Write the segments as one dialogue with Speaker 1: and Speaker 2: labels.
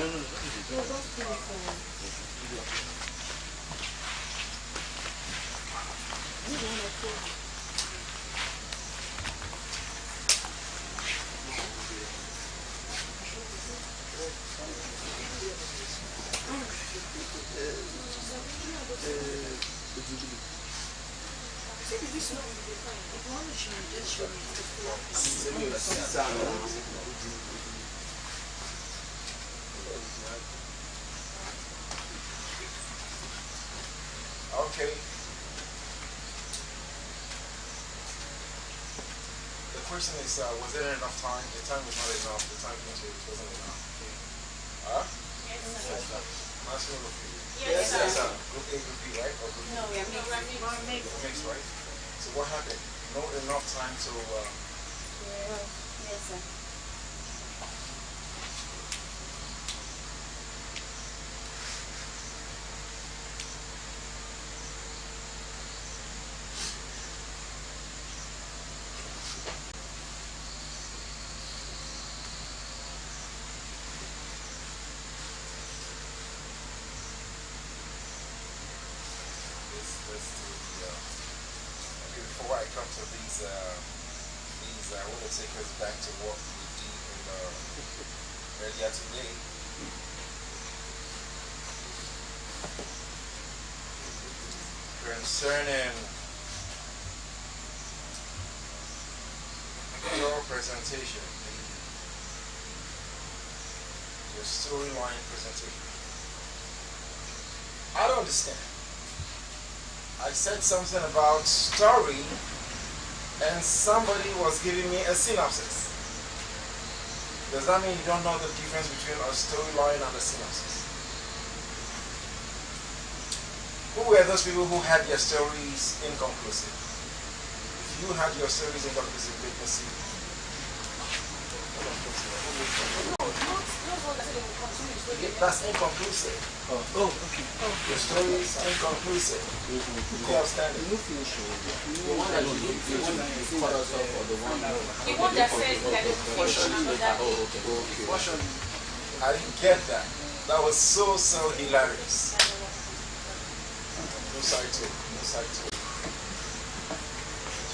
Speaker 1: Okay. The question is, was there enough time? The time was not enough. The time it wasn't enough. Huh? Yes, sir. National opinion. Yes, sir. Group A, Group B, right? Or group B?
Speaker 2: No, we are
Speaker 1: mixed, right? So what happened? Not enough time to...
Speaker 2: Yes, sir.
Speaker 1: Okay, before I come to these, I want to take us back to what we did earlier today. Concerning your presentation, your storyline presentation. I don't understand. I said something about story and somebody was giving me a synopsis. Does that mean you don't know the difference between a storyline and a synopsis? Who were those people who had their stories inconclusive? If you had your stories inconclusive, let me see. That's inconclusive.
Speaker 3: Oh, okay.
Speaker 1: Your story is inconclusive. You outstanding.
Speaker 3: The one that you cut us off, or the one
Speaker 2: that says that
Speaker 1: I didn't get that. That was so hilarious. No side to it. No side to it.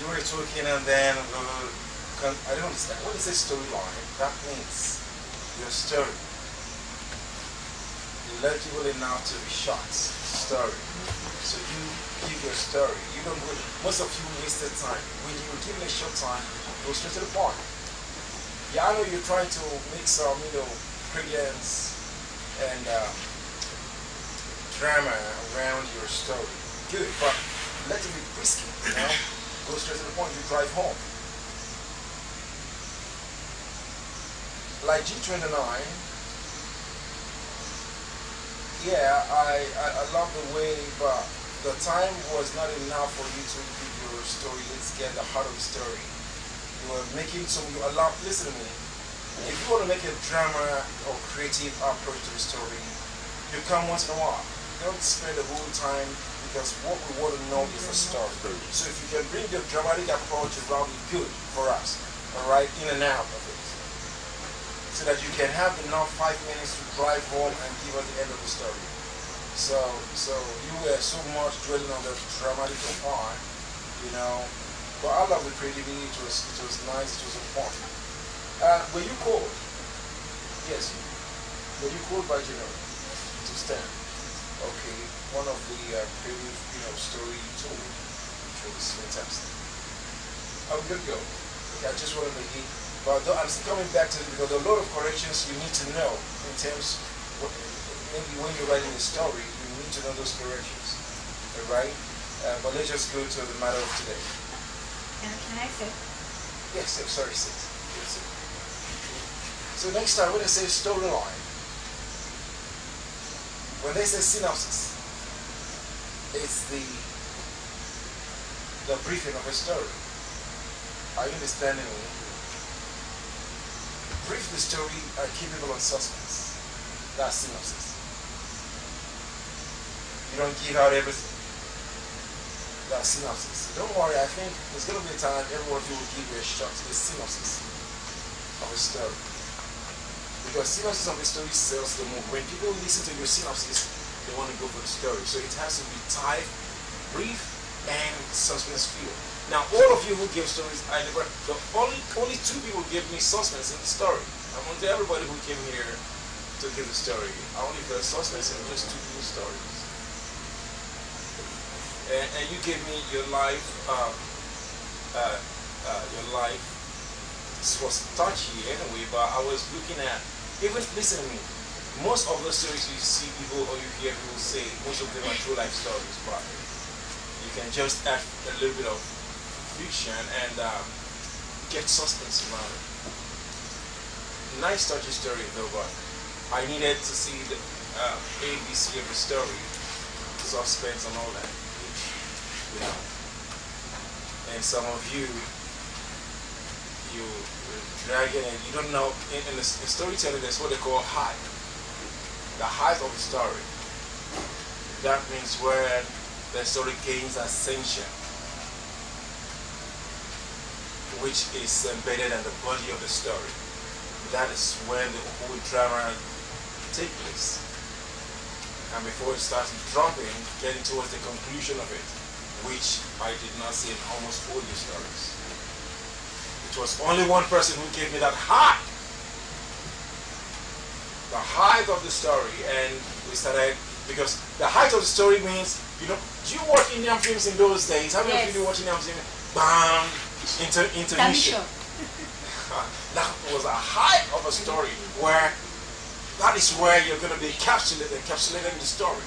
Speaker 1: You were talking and then I don't understand. When you say storyline, that means your story. Legible enough to be shot. Story. So you give your story. You don't go. Most of you wasted time. When you were given a short time, go straight to the point. Yeah, I know you're trying to make some, brilliance and drama around your story. Good, but let it be risky. Go straight to the point. You drive home. Like G29. Yeah, I love the way, but the time was not enough for you to give your story. Let's get the heart of the story. You were making listen to me. If you want to make a drama or creative approach to the story, you come once in a while. Don't spend the whole time, because what we want to know is the story. So if you can bring the dramatic approach around, it's good for us. Alright, in and out of it. So that you can have enough 5 minutes to drive home and give us the end of the story. So you were so much dwelling on the dramatic part, But I love the creativity. It was nice. It was a point. Were you called? Yes. Were you called by General to stand? Okay. One of the creative, story you told, which was fantastic. I'm good to go. Okay, I just wanted to hit. But I'm still coming back to it because there are a lot of corrections you need to know in terms, maybe when you're writing a story, you need to know those corrections, alright? But let's just go to the matter of today.
Speaker 2: Can I say?
Speaker 1: Yes, sorry, sis. Yes, sir. So next time when they say storyline, when they say synopsis, it's the briefing of a story. Are you understanding me? Brief the story and keep people on suspense. That's synopsis. You don't give out everything. That's synopsis. So don't worry, I think there's going to be a time every one of you will give you a shot to the synopsis of a story. Because synopsis of the story sells the movie. When people listen to your synopsis, they want to go for the story. So it has to be tight, brief, and suspense feel. Now, all of you who give stories, only two people give me suspense in the story. I want everybody who came here to give the story. I only got suspense in just two people's stories. And you gave me your life. Your life. This was touchy anyway, but I was looking at, even listen to me, most of the stories you see people or you hear people say, most of them are true life stories, but you can just add a little bit of fiction and get suspense around it. Nice touchy story though, but I needed to see the ABC of the story, suspense and all that, you know. And some of you dragging it, you don't know, in storytelling there's what they call hype. The height of the story. That means where the story gains ascension, which is embedded in the body of the story. That is when the whole drama takes place. And before it starts dropping, getting towards the conclusion of it, which I did not see in almost all the stories. It was only one person who gave me that height. The height of the story, and we started, because the height of the story means, you know, do you watch Indian films in those days? How many of you watch Indian films? Bam! Intermission. That was a height of a story where that is where you're going to be encapsulated in the story.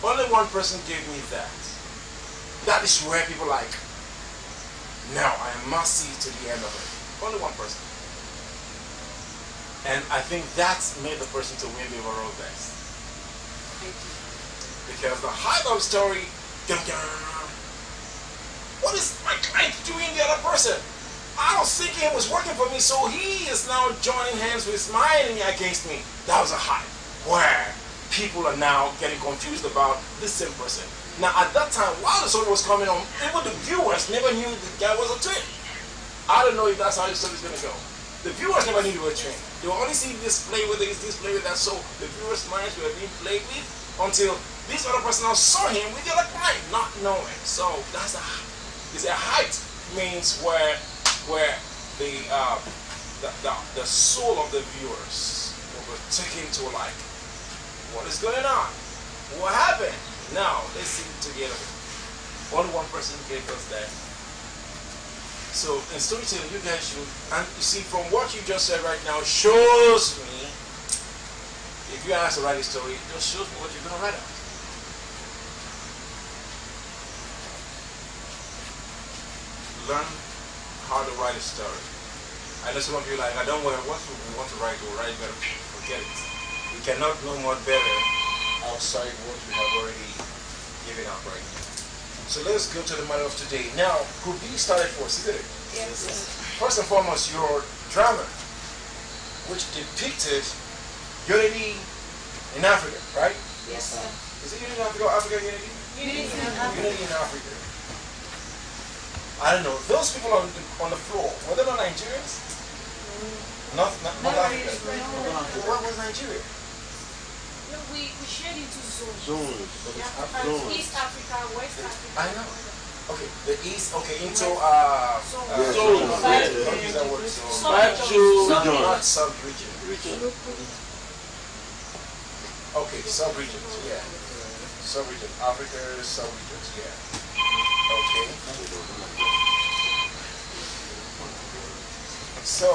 Speaker 1: Only one person gave me that. That is where people like, now I must see to the end of it. Only one person. And I think that's made the person to win the overall best. Because the height of the story, what is my client doing the other person? I was thinking it was working for me, so he is now joining hands with my enemy against me. That was a hype where people are now getting confused about this same person. Now at that time, while the story was coming on, even the viewers never knew the guy was a twin. I don't know if that's how the story is going to go. The viewers never knew they were twin. They will only see this play with this, this play with that, so the viewers' minds were being played with until this other person now saw him with the other client, not knowing. So that's a height means where the soul of the viewers will take into like, what is going on? What happened? Now let's see it together. Only one person gave us that. So in storytelling, you guys should, and you see from what you just said right now shows me, if you ask to write a story, it just shows me what you're going to write out. Learn how to write a story. I know some of you are like, I don't know what we want to write, we'll write better. Forget it. We cannot know more better outside what we have already given up right now. So let's go to the matter of today. Now, who be started for us, isn't it?
Speaker 2: Yes.
Speaker 1: First and foremost, your drama, which depicted unity in Africa, right?
Speaker 2: Yes, sir.
Speaker 1: Is it unity in Africa or African unity?
Speaker 2: Unity in Africa.
Speaker 1: Unity in Africa. I don't know. Those people on the floor, were they not Nigerians? Not African. What was Nigeria?
Speaker 2: No, we shared into zones.
Speaker 3: Zones.
Speaker 2: Yeah. East Africa, West Africa.
Speaker 1: I know. Okay, the East, okay, into
Speaker 3: zones.
Speaker 1: Don't use that word. Not sub-region. Okay, sub-regions, yeah. Sub-region, Africa, sub-regions, yeah. Okay. So,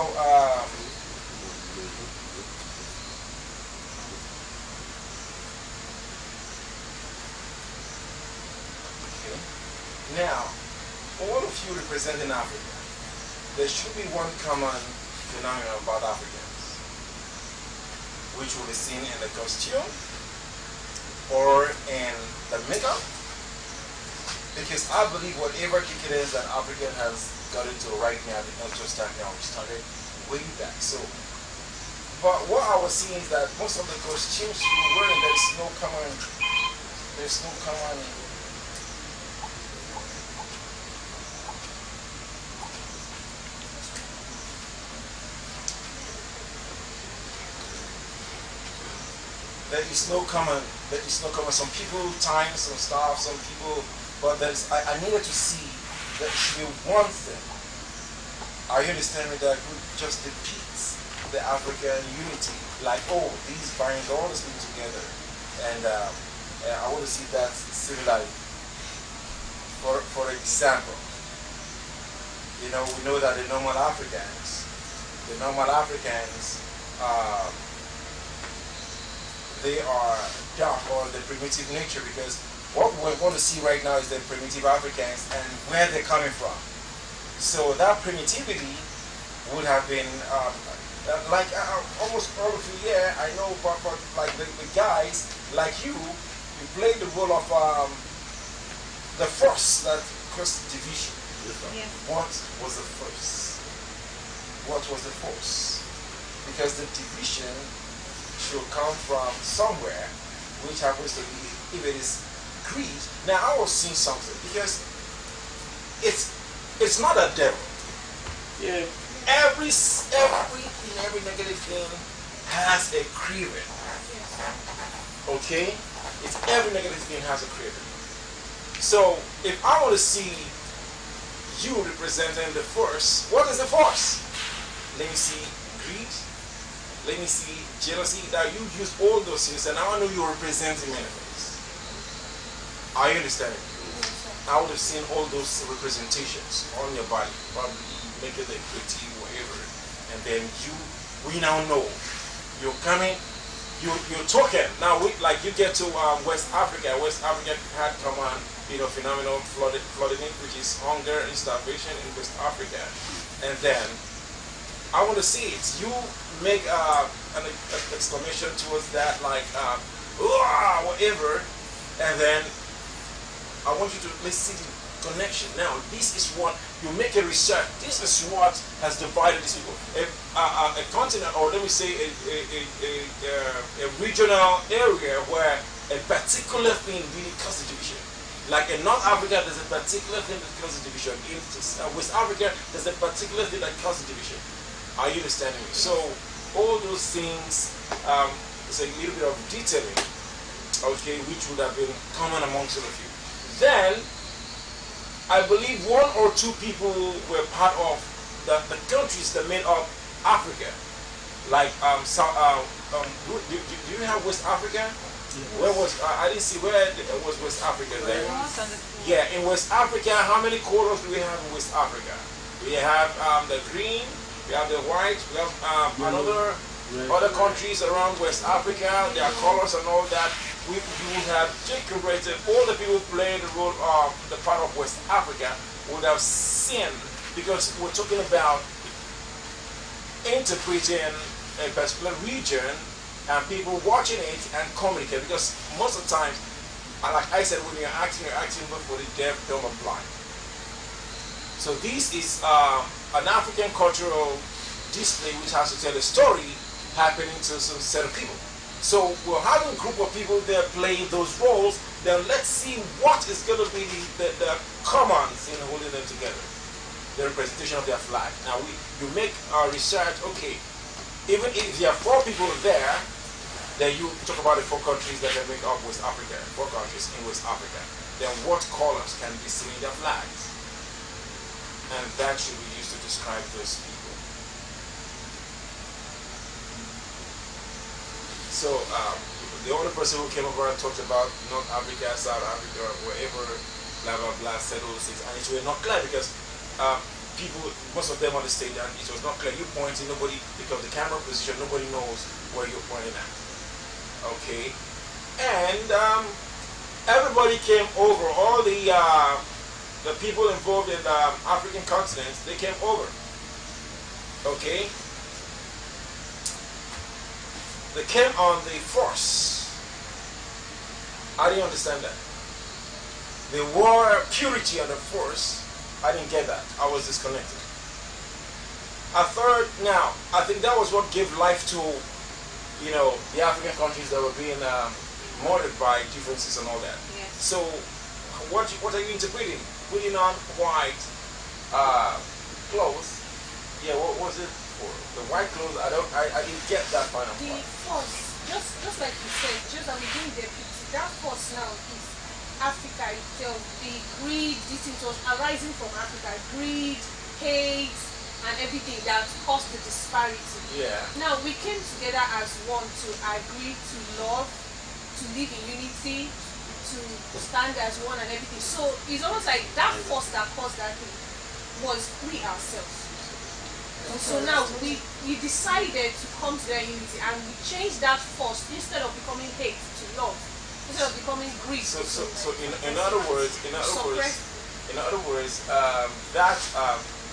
Speaker 1: now, all of you representing Africa, there should be one common phenomenon about Africans, which will be seen in the costume or in the makeup, because I believe whatever kick it is that African has got into right now did not just start now, we started way back. So, but what I was seeing is that most of the costumes you're wearing, there's no common there is no common. There is no common. Some people time, some stuff, some people. But there's. I needed to see that there should be one thing. Are you understanding that would just depicts the African unity? Like, oh, these binds all this thing together, and I want to see that similarly. For example, you know, we know that the normal Africans, they are dark or the primitive nature, because what we want to see right now is the primitive Africans and where they're coming from. So that primitivity would have been like almost all of you, yeah, I know, but like the guys like you played the role of the force that caused division.
Speaker 2: Yes.
Speaker 1: What was the force? What was the force? Because the division should come from somewhere, which happens to be, if it is greed. Now I was seeing something, because it's not a devil.
Speaker 3: Yeah.
Speaker 1: Every negative thing has a craving. Okay? It's every negative thing has a craving. So if I want to see you representing the force, what is the force? Let me see greed. Let me see jealousy. That you use all those things, and now I know you're representing many things. Are you understanding? I would have seen all those representations on your body, probably make it a pretty whatever, and then we now know you're coming, you're talking. Now like you get to West Africa. West Africa had common, phenomenal flooding, which is hunger and starvation in West Africa, and then I want to see it. You make an exclamation towards that, like whatever, and then I want you to, let's see the connection. Now, this is what you make a research. This is what has divided these people. A continent, or let me say a regional area where a particular thing really causes division. Like in North Africa, there's a particular thing that causes division. In West Africa, there's a particular thing that causes division. Are you understanding me? So all those things, it's a little bit of detailing, okay, which would have been common amongst all of you. Then, I believe one or two people were part of the countries that made up Africa. Like, do you have West Africa? Yes. Where was, I didn't see, where was West Africa then? Yeah, in West Africa, how many colors do we have in West Africa? We have the green, we have the white, we have other countries around West Africa, their colors and all that. You would have decorated, all the people playing the role of the part of West Africa would have seen, because we're talking about interpreting a particular region and people watching it and communicate, because most of the time, like I said, when you're acting both for the deaf, dumb, and blind. So this is an African cultural display which has to tell a story happening to some set of people. So we're having a group of people there playing those roles. Then let's see what is going to be the commons in holding them together. The representation of their flag. Now you make our research. Okay, even if there are 4 people there, then you talk about the 4 countries that make up West Africa. 4 countries in West Africa. Then what colors can be seen in their flags? And that should be used to describe those people. So the only person who came over and talked about North Africa, South Africa, wherever, blah blah blah, said all those things, and it was not clear, because people, most of them on the stage, and it was not clear. You pointing, nobody, because the camera position, nobody knows where you're pointing at. Okay, and everybody came over. All the people involved in the African continent, they came over. Okay. They came on the force. I didn't understand that. The war purity on the force, I didn't get that. I was disconnected. I think that was what gave life to, the African countries that were being murdered by differences and all that.
Speaker 2: Yes.
Speaker 1: So, what are you interpreting? Putting on white clothes. Yeah, what was it? The white clothes, I didn't get that final part.
Speaker 2: The force, just like you said, just that we bring the picture. That force now is Africa itself. The greed, this thing was arising from Africa. Greed, hate, and everything that caused the disparity.
Speaker 1: Yeah.
Speaker 2: Now we came together as one to agree to love, to live in unity, to stand as one and everything. So it's almost like that force that caused that thing was we ourselves. And so now we decided to come to that unity, and we changed that force instead of becoming hate to love, instead of becoming greed.
Speaker 1: So in other words, that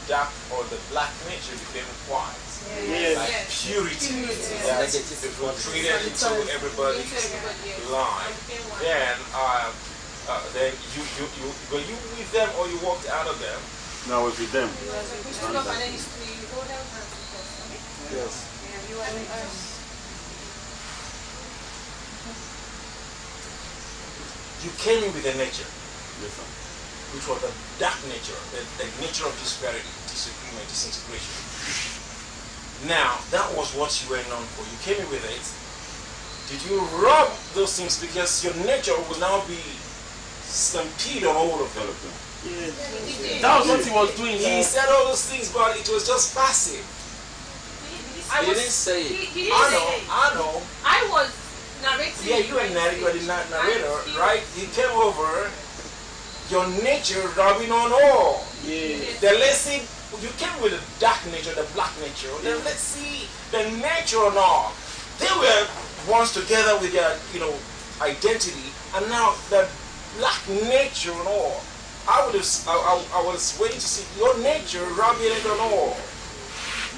Speaker 1: dark or the black nature became white.
Speaker 2: Yes.
Speaker 1: Like
Speaker 2: Yes.
Speaker 1: purity.
Speaker 2: Yes.
Speaker 1: That's it was treated into everybody's line. Then you were you with them or you walked out of them?
Speaker 4: No, I was with them.
Speaker 2: We stood up and then you hold out hands with us, okay?
Speaker 4: Yes.
Speaker 2: Yeah, you are with us.
Speaker 1: You came in with a nature,
Speaker 4: Yes, sir.
Speaker 1: which was the dark nature, the nature of disparity, disagreement, disintegration. Now, that was what you were known for. You came in with it. Did you rub those things because your nature will now be stampede on all of them?
Speaker 3: Yes.
Speaker 5: That was what he was doing.
Speaker 1: He said all those things, but it was just passive.
Speaker 2: I
Speaker 3: He
Speaker 2: was,
Speaker 3: didn't say it.
Speaker 2: he didn't
Speaker 1: I
Speaker 2: say
Speaker 1: know,
Speaker 2: it.
Speaker 1: I know.
Speaker 2: I was narrating.
Speaker 1: Yeah, you and Natty were the narrator, right? He came over, your nature rubbing on all.
Speaker 3: Yeah.
Speaker 1: Then let's see, you came with the dark nature, the black nature. Then let's see the nature and all. They were once together with their, identity, and now the black nature and all. I was waiting to see your nature rubbing it on all.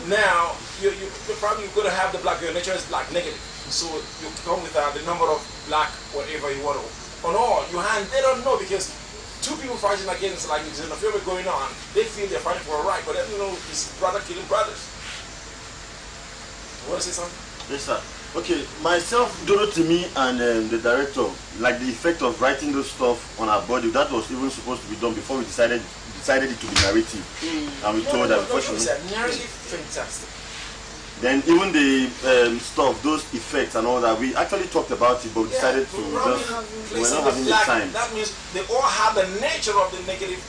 Speaker 1: Now you're probably going to have the black. Your nature is black negative, so you come with the number of black whatever you want to on all. They don't know because two people fighting against like xenophobia going on. They feel they're fighting for a right, but they don't know it's brother killing brothers. You want to say something?
Speaker 4: Yes, sir. Okay, myself, Dorothy, and the director, like the effect of writing those stuff on our body, that was even supposed to be done before we decided it to be narrative. And we told that
Speaker 1: narrative, fantastic.
Speaker 4: Then even the stuff, those effects and all that, we actually talked about it, but we decided to just, we're not having the time.
Speaker 1: That means they all have the nature of the negative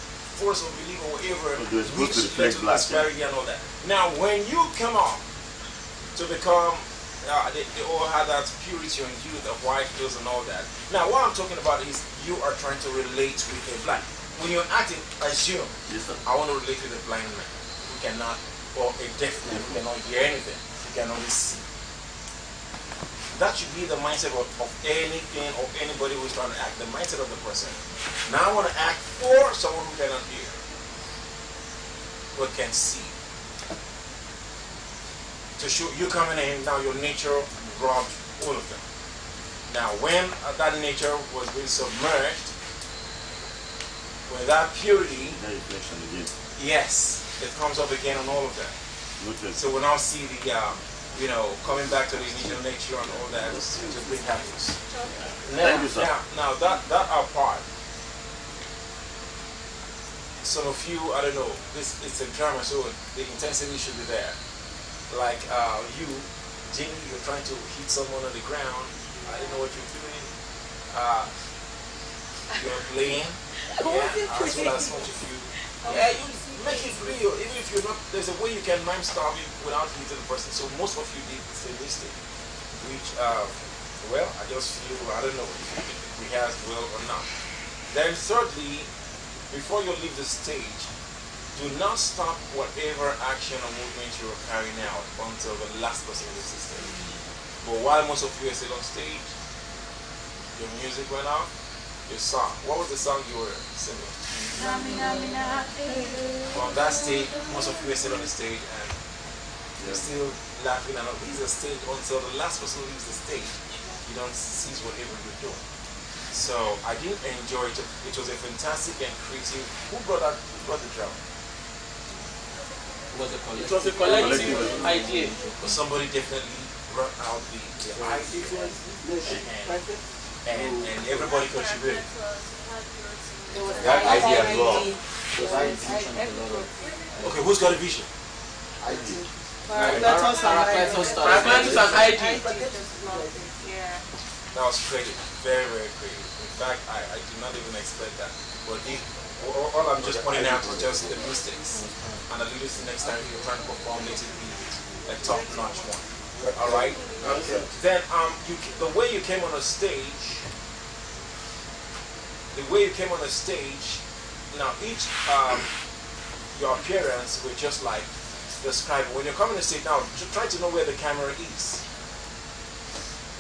Speaker 1: force of belief or whatever,
Speaker 4: So they were supposed to
Speaker 1: which
Speaker 4: reflect
Speaker 1: led to
Speaker 4: black.
Speaker 1: disparity and all that. Now, when you come up to become, they all have that purity and youth of white clothes and all that. Now, what I'm talking about is you are trying to relate with a blind. When you're acting, assume,
Speaker 4: Yes, sir.
Speaker 1: I want to relate with a blind man who cannot, or a deaf man who cannot hear anything, who can only see. That should be the mindset of anything or anybody who's trying to act, the mindset of the person. Now I want to act for someone who cannot hear, but can see. To show you coming in, now your nature robbed all of them. Now when that nature was being submerged, with that purity,
Speaker 4: That reflection again.
Speaker 1: yes, it comes up again on all of them.
Speaker 4: Noted.
Speaker 1: So we now see the, coming back to the initial nature and all that to bring happiness. Now,
Speaker 4: Thank you, sir.
Speaker 1: now that our part, some of you, I don't know, it's a drama, so the intensity should be there. Like you, Jimmy, you're trying to hit someone on the ground. I don't know what you're doing. You're playing. Yeah, as well as much of you. Yeah, you make it real. Even if you're not, there's a way you can mime starve it without hitting the person. So most of you did the same mistake. Which, well, I just feel, I don't know if it rehearsed well or not. Then thirdly, before you leave the stage, do not stop whatever action or movement you're carrying out until the last person leaves the stage. But while most of you are still on stage, your music went off, your song. What was the song you were singing? On that stage, most of you are still on the stage and you're still laughing and leave the stage until the last person leaves the stage. You don't cease whatever you're doing. So I didn't enjoy it. It was a fantastic and creative. Who brought the drama?
Speaker 5: It was a collective idea.
Speaker 1: But somebody definitely brought out the idea. And everybody contributed.
Speaker 3: That idea as well.
Speaker 1: Okay, who's got a vision?
Speaker 5: Pragmatics and ID.
Speaker 1: That was creative, very, very creative. In fact, I did not even expect that. But all I'm just pointing out is just the mistakes. And at least the next time you're trying to perform, let it be a top-notch one. All right. Okay. Then the way you came on a stage, now each your appearance will just like describe. When you're coming on stage now, try to know where the camera is.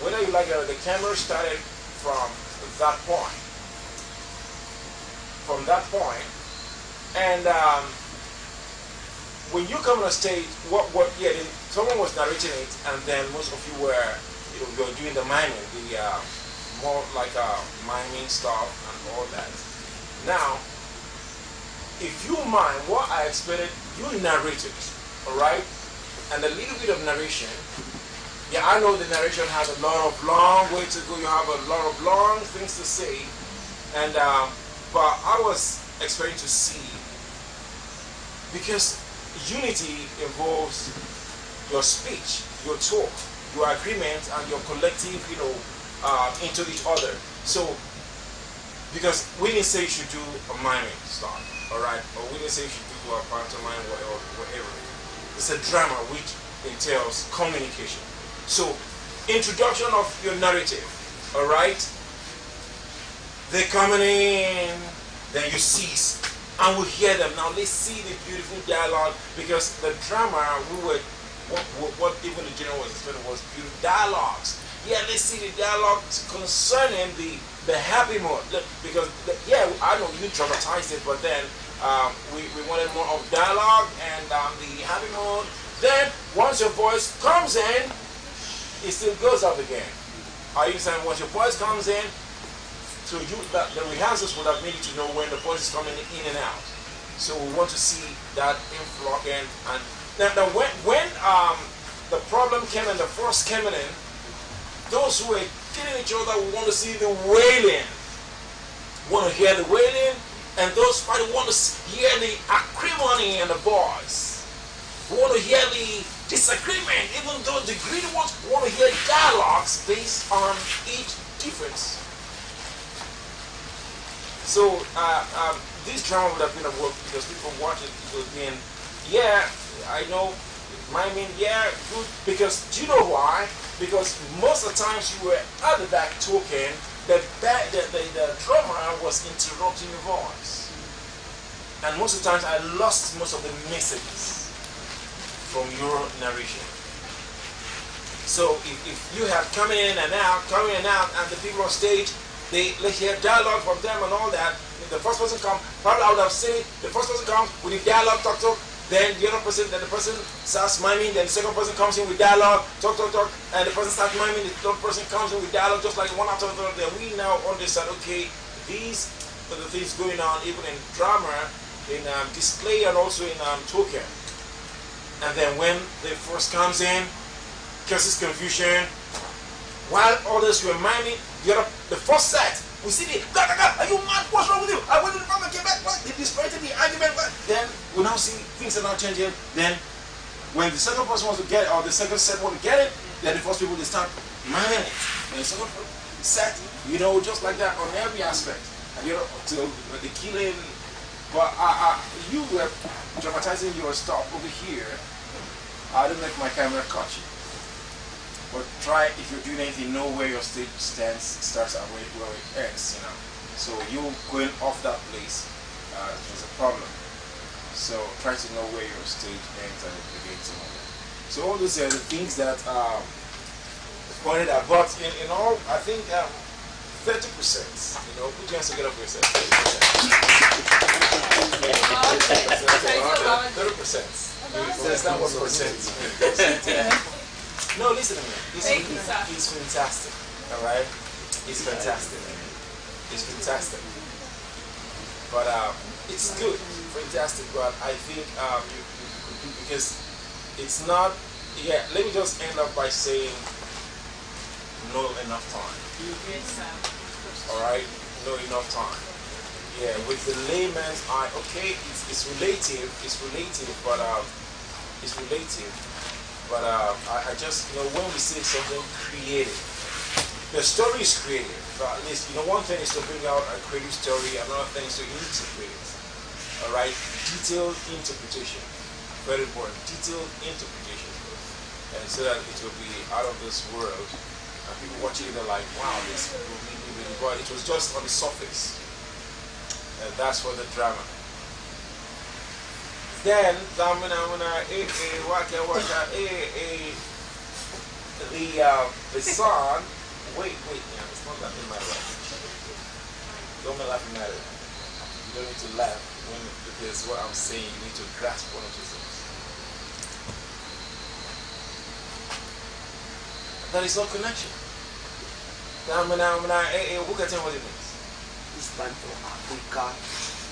Speaker 1: Whether you like it, the camera started from that point. And when you come on a stage, someone was narrating it, and then most of you were, you were doing the miming, the more like miming stuff and all that. Now, if you mime what I explained, you narrate it, all right, and a little bit of narration. Yeah, I know the narration has a lot of long way to go. You have a lot of long things to say, and but I was expecting to see, because unity involves your speech, your talk, your agreement, and your collective, into each other. So, because we didn't say you should do a miming stuff, all right, or we didn't say you should do a pantomime or whatever. It's a drama which entails communication. So, introduction of your narrative, all right? They're coming in, then you cease, and we hear them. Now let's see the beautiful dialogue, because the drama, what even the general was explaining was beautiful dialogues. Yeah, let's see the dialogues concerning the happy mode, because I know you dramatized it, but then we wanted more of dialogue and the happy mode. Then once your voice comes in, it still goes up again. Are you saying once your voice comes in, so the rehearsals would have made you to know when the voice is coming in and out. So we want to see that inflow in. And now when the problem came and the force came in, those who were killing each other would want to see the wailing, want to hear the wailing, and those fighting want to hear the acrimony and the voice. We want to hear the disagreement, even though the greedy ones want to hear dialogues based on each difference. So this drama would have been a work because people watch it, people being, yeah, I know, miming, yeah, good. Because do you know why? Because most of the times you were at the back talking, the drummer was interrupting your voice, and most of the times I lost most of the messages from your narration. So if you have coming in and out, and the people on stage, they hear dialogue from them and all that. If the first person comes, probably I would have said the first person comes with the dialogue, talk, then the other person, then the person starts miming, then the second person comes in with dialogue, talk, and the person starts miming, the third person comes in with dialogue, just like one after the other. Then we now understand, okay, these are the things going on even in drama, in display, and also in talking. And then when the first comes in, causes confusion, while others were miming, the first set, we see the, are you mad? What's wrong with you? I went to the front and came back. What? They disparaged the argument. Then we now see things are not changing. Then when the second person wants to get it, or the second set wants to get it, then the first people, they start miming it. And the second set, just like that on every aspect. And to the killing. But you were dramatizing your stuff over here. I don't make my camera cut you. But try, if you're doing anything, know where your stage starts and where it ends, So you going off that place is a problem. So try to know where your stage ends and it begins. So all those are the things that pointed out. But in all, I think 30%, put your hands together for yourself. 30%. That's what percent. No, listen to me. It's fantastic. All right? It's fantastic. It's fantastic. But it's good. Fantastic. But I think you could do, because it's not. Yeah. Let me just end up by saying no enough time. All right. No enough time. Yeah. With the layman's eye, okay, it's relative. It's relative, but it's relative. But I just, when we say something creative, The story is creative. At least, you know, one thing is to bring out a creative story, another thing is to integrate it. Alright? Detailed interpretation. Very important. Detailed interpretation. And so that it will be out of this world. And people watching it are like, wow, this will really, really, but it was just on the surface. And that's for the drama. Then, the song, wait, yeah, it's not that matter. Don't laugh matter. You don't need to laugh because what I'm saying, you need to grasp one of those things. There is no connection. Who can tell what it means?
Speaker 3: It's time for Africa.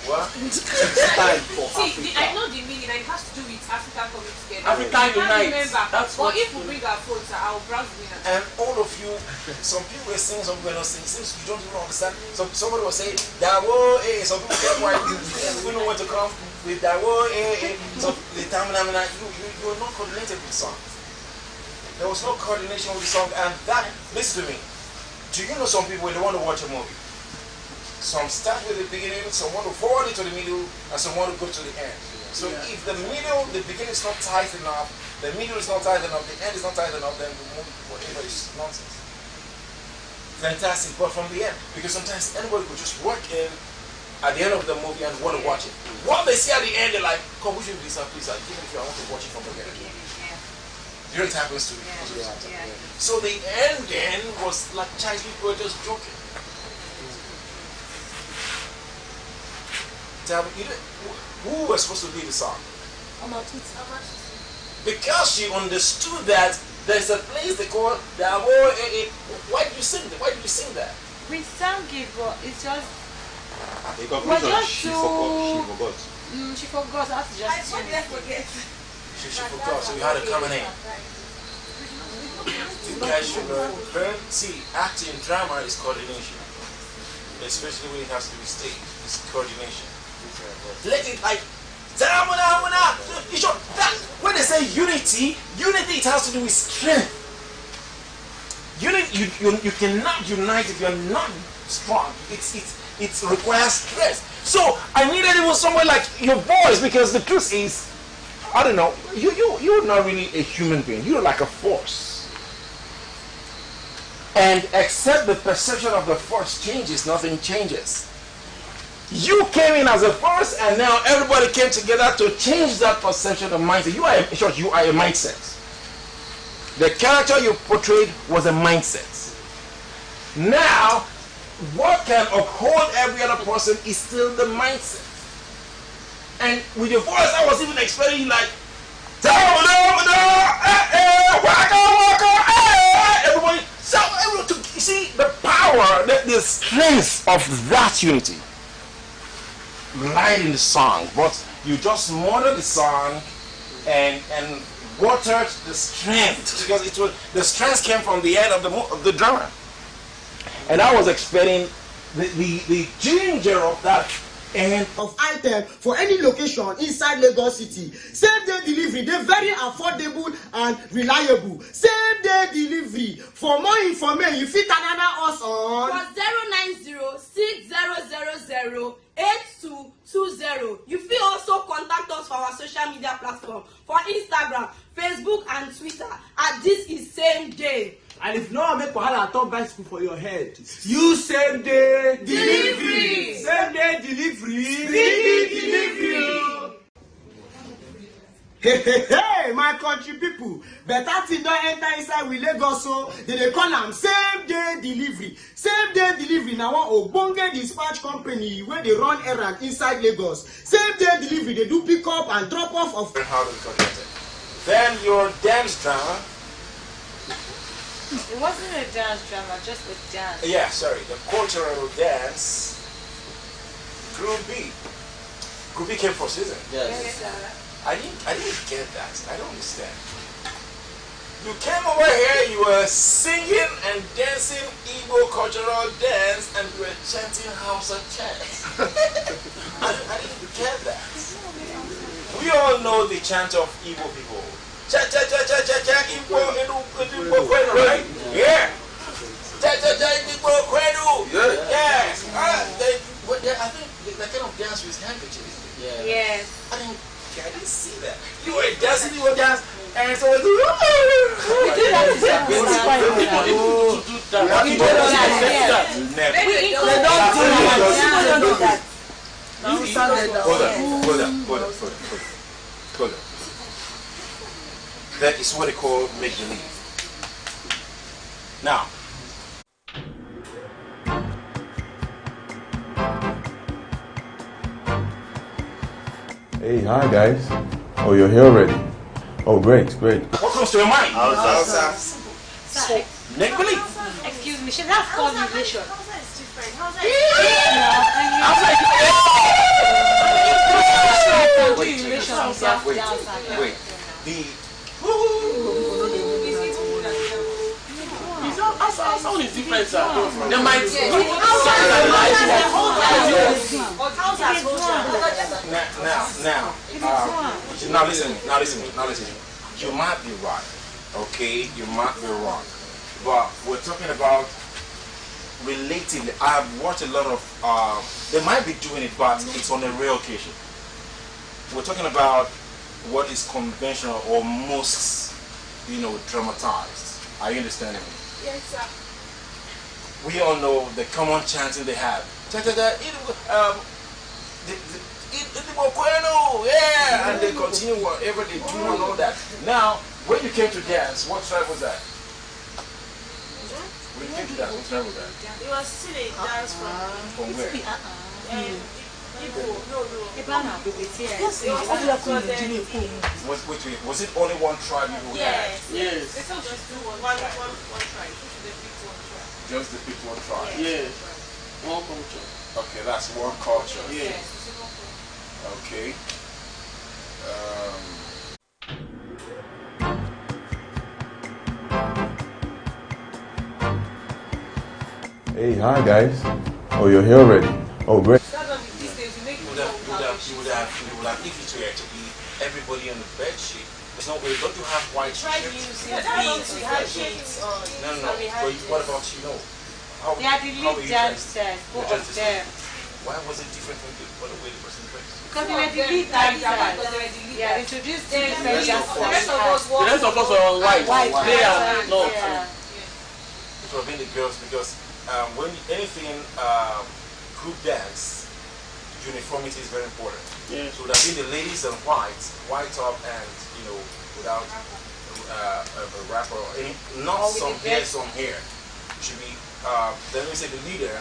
Speaker 1: What?
Speaker 3: It's time for
Speaker 2: See,
Speaker 3: Africa.
Speaker 2: I know the meaning, and it has to do with Africa coming together.
Speaker 5: Africa
Speaker 2: I can't
Speaker 5: unite.
Speaker 2: remember.
Speaker 5: That's
Speaker 2: but
Speaker 5: what
Speaker 2: if we bring our phones, I'll browse the winner.
Speaker 1: And all of you, some people are singing, some people are not singing. Since you don't even understand, somebody was saying, Dawo, some people get quiet, we know when to come with Dawo, So the time, you are not coordinated with the song. There was no coordination with the song, and that, listen to me. Do you know some people, when they want to watch a movie, some start with the beginning, some want to forward it to the middle, and some want to go to the end. So if the middle, the beginning is not tight enough, the middle is not tight enough, the end is not tight enough, then the movie, whatever, is nonsense. Fantastic, but from the end, because sometimes anybody could just work in at the end of the movie and want to watch it. What they see at the end, they're like, come, we should do this, please, give me if I want to watch it from the beginning. Here it happens to me. So the ending was like Chinese people were just joking. Who was supposed to lead the song? Because she understood that there's a place they call Dawo. Why did you sing that? Why did you sing that?
Speaker 6: We sang it, but it's just.
Speaker 4: She forgot.
Speaker 6: She forgot. I have to just.
Speaker 2: forget.
Speaker 1: She forgot, so we had to come in. You guys should learn. See, acting, drama is coordination. Especially when it has to be staged. It's coordination. Let it like when they say unity, it has to do with strength. You cannot unite if you're not strong. It requires strength. So I needed even someone like your voice, because the truth is, I don't know, you're not really a human being. You're like a force. And except the perception of the force changes, nothing changes. You came in as a force, and now everybody came together to change that perception of mindset. You are a mindset. The character you portrayed was a mindset. Now, what can uphold every other person is still the mindset. And with your voice, I was even expecting like, everybody. So, you see the power, the strength of that unity lied in the song, but you just modeled the song and watered the strength, because the strength came from the end of the drama. And I was expecting the ginger of that end
Speaker 7: of item for any location inside Lagos City. Same day delivery, they're very affordable and reliable. Same day delivery. For more information, you fit another us on
Speaker 8: 09060008220. You fit also contact us for our social media platform for Instagram, Facebook, and Twitter at This Is Same Day.
Speaker 3: And if no one make wahala turn bicycle for your head, you same day
Speaker 8: Delivery.
Speaker 3: Same day delivery.
Speaker 8: Delivery.
Speaker 7: Hey, my country people, better thing don't enter inside with Lagos, so they call them same day delivery. Same day delivery now one ogbonge dispatch company where they run errand inside Lagos. Same day delivery, they do pick up and drop off of.
Speaker 1: how to conduct it. Then your dance drama.
Speaker 6: It wasn't a dance drama, just a dance.
Speaker 1: Yeah, sorry, the cultural dance. Group B. Group B came first, isn't it?
Speaker 5: Yes.
Speaker 1: I didn't get that. I don't understand. You came over here, you were singing and dancing Igbo cultural dance, and you were chanting Hausa chants. I didn't get that. We all know the chant of Igbo people. Cha cha cha cha cha cha Igbo, right? Yeah. Cha cha cha that kind of dance with handkerchief, isn't it?
Speaker 5: Yeah.
Speaker 6: Yes.
Speaker 1: I didn't see that. You were dancing, and so it was.
Speaker 6: We do that to some
Speaker 5: People to do that.
Speaker 6: We do that.
Speaker 1: Never.
Speaker 6: They don't do that.
Speaker 1: Hold on. That is what they call make believe. Now,
Speaker 9: hey, hi guys. Oh, you're here already. Oh, great.
Speaker 1: what comes to your mind?
Speaker 4: Hausa.
Speaker 1: So, make believe.
Speaker 6: Excuse me, should that call relation?
Speaker 1: Wait.
Speaker 5: Sound is different, sir. They might
Speaker 1: Now listen. You might be right, okay? You might be wrong, but we're talking about relating. I've watched a lot of. They might be doing it, but it's on a rare occasion. We're talking about what is conventional or most, dramatized. Are you understanding me?
Speaker 2: Yes, sir.
Speaker 1: We all know the common chanting they have. Yeah, and they continue whatever they do and all that. Now, when you came to dance, what tribe was that? When you came to dance, what tribe was that?
Speaker 8: It was still a dance
Speaker 1: From where? Was it only one tribe you had?
Speaker 5: Yes.
Speaker 8: It's not just one tribe.
Speaker 1: Just the picked one tribe?
Speaker 5: Yes. One culture.
Speaker 1: Okay, that's one culture.
Speaker 5: Yes.
Speaker 1: Okay.
Speaker 9: Hey, hi guys. Oh, you're here already. Oh, great.
Speaker 1: You would have if it were to be everybody on the bed sheet. There's no way. Don't you have white shirts?
Speaker 8: We had shades on.
Speaker 1: No. But what about How,
Speaker 6: They are the lead dancers, both of them.
Speaker 1: Why was it different from the way the person dressed?
Speaker 6: Because they were the lead dancers. Yeah, introduced to the dancers.
Speaker 5: The rest of us are on white. They are not.
Speaker 1: It would have been the girls because when anything group dance, uniformity is very important.
Speaker 5: Yeah. So
Speaker 1: it would have been the ladies in white top and without a wrapper or any, not some here, some here. Should be let me say the leader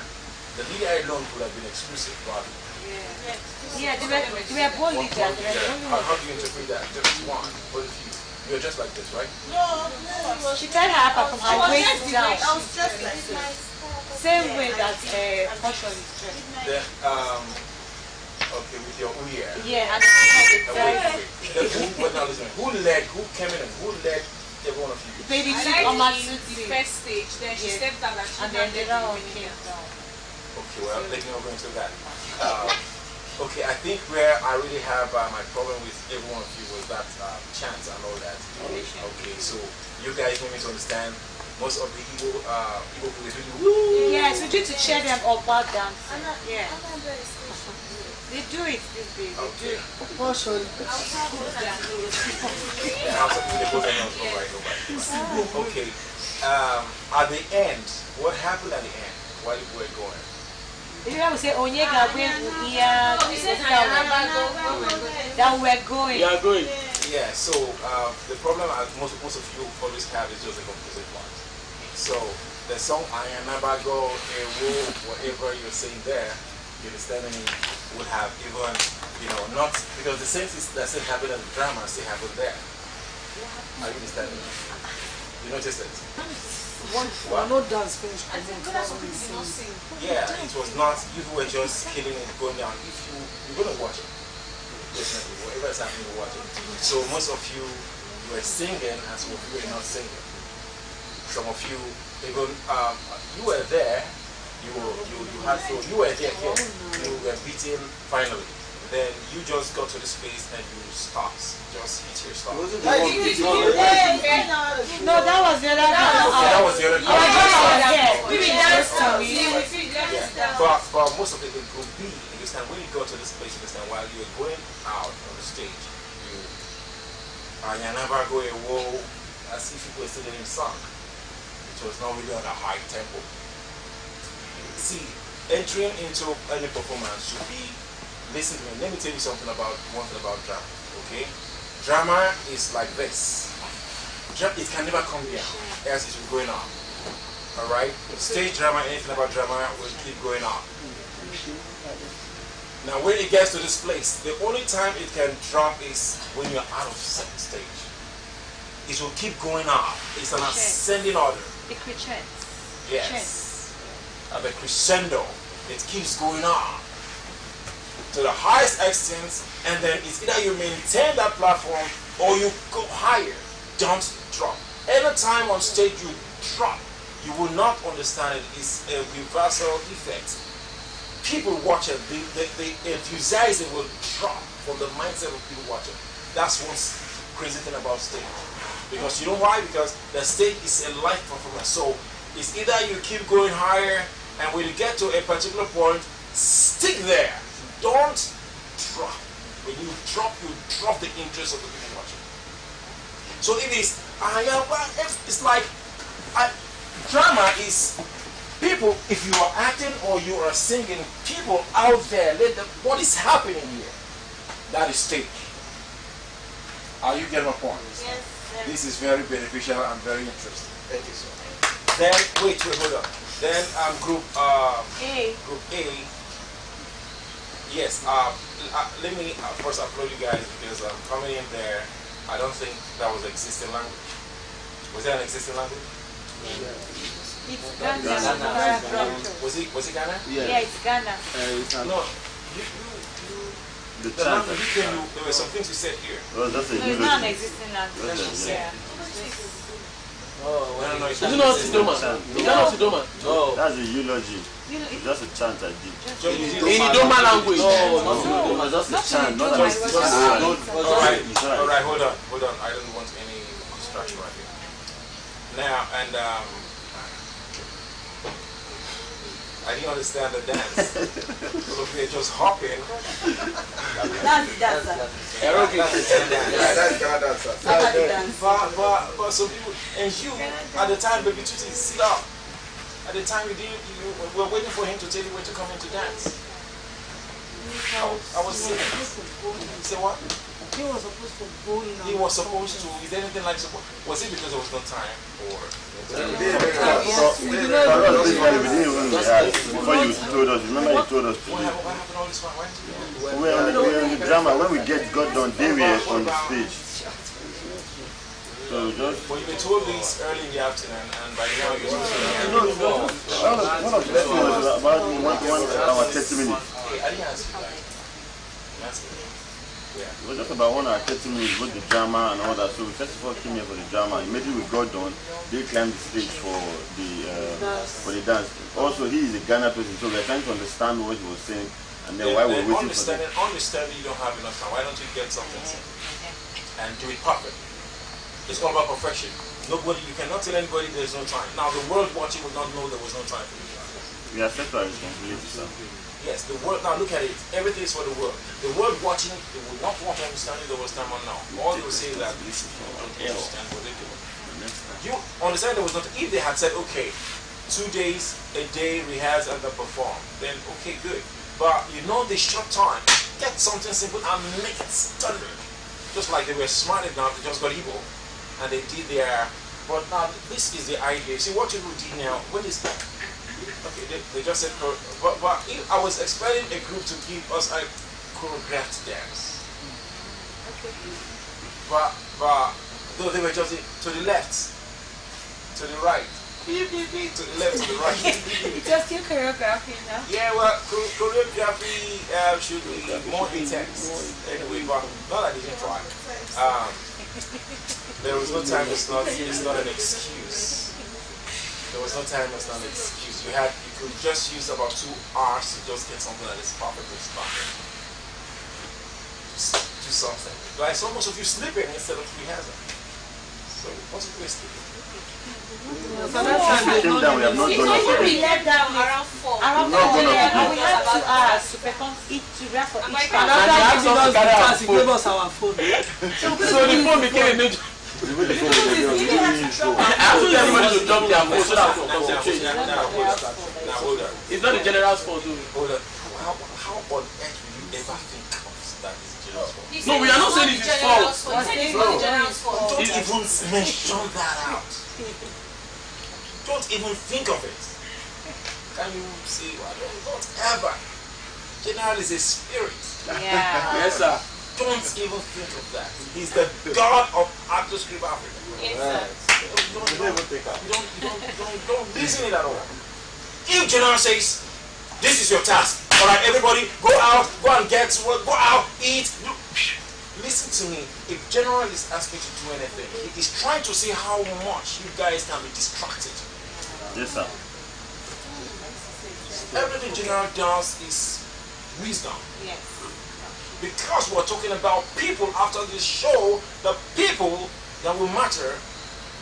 Speaker 1: alone would have been exclusive, but
Speaker 6: yeah, they were both leaders.
Speaker 1: How do you interpret that? Just one. What if you're just like this, right?
Speaker 8: No.
Speaker 6: She tied her up from her waist down.
Speaker 8: I was just like this.
Speaker 6: Same way that Portion is dressed.
Speaker 1: Okay, with your ear.
Speaker 6: Yeah, and she had
Speaker 1: Who came in and who led every one of you?
Speaker 6: baby
Speaker 2: I
Speaker 6: took on my
Speaker 2: like the first stage, then she stepped out
Speaker 6: and then the other one came down.
Speaker 1: Okay, well, let me not go into that. Okay, I think where I really have my problem with every one of you was that chant and all that. Okay, so you guys need me to understand most of the Igbo people is really woo.
Speaker 6: Yes, we need to cheer them up while dancing. Yeah. They do it these days. They do it.
Speaker 1: Okay. At the end, what happened at the end while you were going?
Speaker 6: You know, we say, Onyega, we here. That we're going.
Speaker 5: We are going.
Speaker 1: Yeah, so the problem most of you always have is just the composite part. So the song I never go, whatever you're saying there, you understand me, would have even, not because the same thing that still happened in the drama still happened there. Are you understanding me? You noticed it?
Speaker 3: No dance finish.
Speaker 1: Yeah, it was not. You were just killing it, going down. You're gonna watch it, definitely. Whatever is happening, you watch it. So most of you were singing, and some of you were not singing. Some of you, even you were there. You were there. You were beaten finally. then you just go to the space and you stop. Just hit your stop.
Speaker 6: No, that was the other guy.
Speaker 1: That was the other
Speaker 6: Yeah.
Speaker 1: But most of it will be, you understand, when you go to this place, you understand, while you're going out on the stage, you never go a whoa, as if you were still in song. It was not really on a high tempo. See, entering into any performance should be, listen to me, let me tell you something about drama, okay? Drama is like this. It can never come down, as it will going on. Alright? Stage drama, anything about drama will keep going on. Now when it gets to this place, the only time it can drop is when you're out of stage. It will keep going on. It's an ascending order.
Speaker 6: The crescendo.
Speaker 1: Yes. At the crescendo, it keeps going on to the highest extent, and then it's either you maintain that platform or you go higher. Don't drop. Anytime on stage you drop, you will not understand it. It's a reversal effect. People watch it, the enthusiasm will drop from the mindset of people watching. That's what's crazy thing about stage. Because you know why? Because the stage is a live performance. So it's either you keep going higher, and when you get to a particular point, stick there. Don't drop. When you drop the interest of the people watching. So it is, it's like, drama is people, if you are acting or you are singing, people out there, what is happening here? That is stage. Are you getting my point?
Speaker 6: Yes.
Speaker 1: This is very beneficial and very interesting.
Speaker 3: Thank you, sir.
Speaker 1: Then, wait, hold on. Then group A. Group A. Yes, let me first applaud you guys because coming in there, I don't think that was an existing language. Was that an existing language?
Speaker 6: It's Ghana.
Speaker 1: Was it Ghana?
Speaker 6: Yeah, it's Ghana.
Speaker 1: No,
Speaker 4: The
Speaker 1: the language there were some things you said here.
Speaker 4: Well, that's a
Speaker 6: No, it's not an existing language.
Speaker 4: Yeah.
Speaker 1: No,
Speaker 5: Is it not Sidoma? Is that not Sidoma? No.
Speaker 4: That's a eulogy. It's just a chant I did.
Speaker 5: In Idoma language.
Speaker 4: No, just a chant, not a
Speaker 1: Alright, hold on. I don't want any distraction right here. Now, and I didn't understand the dance. So we are just hopping.
Speaker 6: That's
Speaker 1: But some people, and you, at the time, baby Tuti, sit up. At the time, you were waiting for him to tell you where to come in to dance. I was sitting. You say what?
Speaker 8: He was supposed to go in.
Speaker 1: He was supposed to. Is there anything like support? Was it because there was no time, or?
Speaker 4: Before you told us, remember you told us to
Speaker 1: What happened all this while? Why didn't you do it?
Speaker 4: we're on the drama. When we got done, they were on the stage. So just
Speaker 1: Well, you were told this early in the afternoon, and by now you're supposed to
Speaker 4: one of the lessons was about one hour 30 minutes.
Speaker 1: Okay, I didn't ask you that. That's it. Yeah.
Speaker 4: It was just about 1 hour 30 minutes with the drama and all that. So we first of all came here for the drama. Immediately we got done, they climbed the stage for the dance. Also, he is a Ghana person, so we're trying to understand what he was saying, and then while we're waiting for them.
Speaker 1: Understanding you don't have enough time. Why don't you get something and do it perfect? It's all about perfection. You cannot tell anybody there's no time. Now the world watching will not know there was no time for you.
Speaker 4: We accept our responsibility, sir.
Speaker 1: Yes, the world. Now look at it. Everything is for the world. The world watching, they will not want to understand if there was time or not. All they will say is that you don't understand what they're doing. You understand there was not. If they had said, okay, 2 days, a day rehearse and then perform, then okay, good. But you know the short time, get something simple and make it standard. Just like they were smart enough, they just got evil, and they did their. But now this is the idea. See what you do now. What is that? Okay, they just said, but I was expecting a group to give us a choreographed dance.
Speaker 6: Okay.
Speaker 1: But though they were just to the left, to the right, to the left, to the right.
Speaker 6: It's just your choreography now.
Speaker 1: Yeah, well, choreography should be more intense. Anyway, but not that they didn't try. There was no time. It's not an excuse. There was no time. It's not an excuse. You could just use about 2 hours to just get something that is perfectly started. do something. Like so most of you sleeping instead of rehearsing. So most of you are sleeping.
Speaker 6: We left down around 4. Around 4, and we had to perform each to rap for each part.
Speaker 3: He gave us our phone.
Speaker 5: So the phone became a major. I asked everybody to drop their phone so that we can concentrate.
Speaker 1: Now hold on.
Speaker 5: It's not the general's fault, though.
Speaker 1: Hold on. How on earth will you ever think of that is the general's fault?
Speaker 5: No, we are not saying it's his fault.
Speaker 2: He said it's not the general's fault.
Speaker 1: Don't even mention that out. Don't even think of it. Can you see? Don't ever. General is a spirit.
Speaker 6: Yeah.
Speaker 5: Yes, sir.
Speaker 1: Don't even think of that. He's the God of Actor Script Africa.
Speaker 2: Yes, sir.
Speaker 1: Don't listen it at all. If General says, this is your task, alright, everybody, go out, go and get to work, go out, eat. Listen to me. If General is asking you to do anything, he is trying to see how much you guys can be distracted.
Speaker 4: Yes, sir.
Speaker 1: Everything General does is wisdom.
Speaker 6: Yes.
Speaker 1: Because we're talking about people after this show, the people that will matter